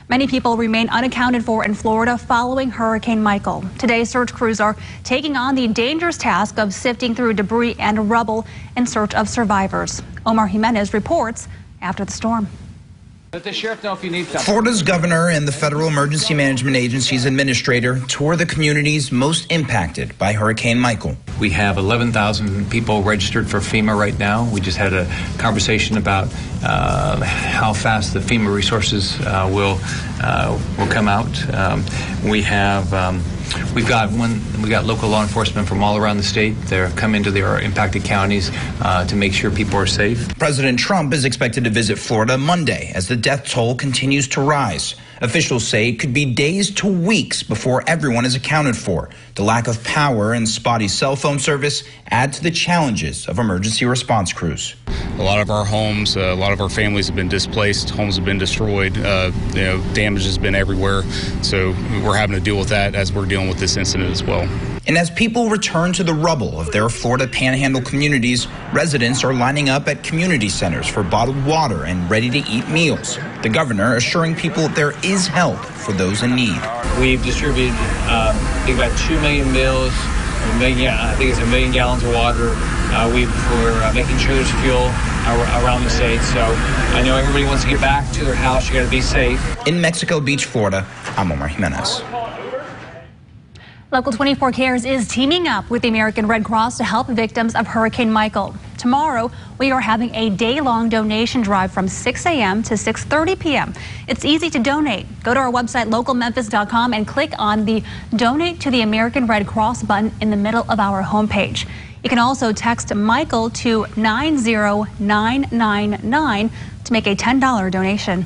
Many people remain unaccounted for in Florida following Hurricane Michael. Today, search crews are taking on the dangerous task of sifting through debris and rubble in search of survivors. Omar Jimenez reports after the storm. Let the sheriff know if you need something. Florida's governor and the Federal Emergency Management Agency's administrator tour the communities most impacted by Hurricane Michael. We have 11,000 people registered for FEMA right now. We just had a conversation about how fast the FEMA resources will come out. We've got local law enforcement from all around the state. They're coming to the impacted counties to make sure people are safe. President Trump is expected to visit Florida Monday as the death toll continues to rise. Officials say it could be days to weeks before everyone is accounted for. The lack of power and spotty cell phone service add to the challenges of emergency response crews. A lot of our homes, a lot of our families have been displaced, homes have been destroyed, damage has been everywhere. So we're having to deal with that as we're dealing with this incident as well. And as people return to the rubble of their Florida Panhandle communities, residents are lining up at community centers for bottled water and ready-to-eat meals. The governor assuring people there is help for those in need. We've distributed, I think, about 2 million meals. I think it's 1 million gallons of water. We're making sure there's fuel around the state. So I know everybody wants to get back to their house. You got to be safe. In Mexico Beach, Florida, I'm Omar Jimenez. Local 24 Cares is teaming up with the American Red Cross to help victims of Hurricane Michael. Tomorrow, we are having a day-long donation drive from 6 a.m. to 6:30 p.m. It's easy to donate. Go to our website, localmemphis.com, and click on the Donate to the American Red Cross button in the middle of our homepage. You can also text Michael to 90999 to make a $10 donation.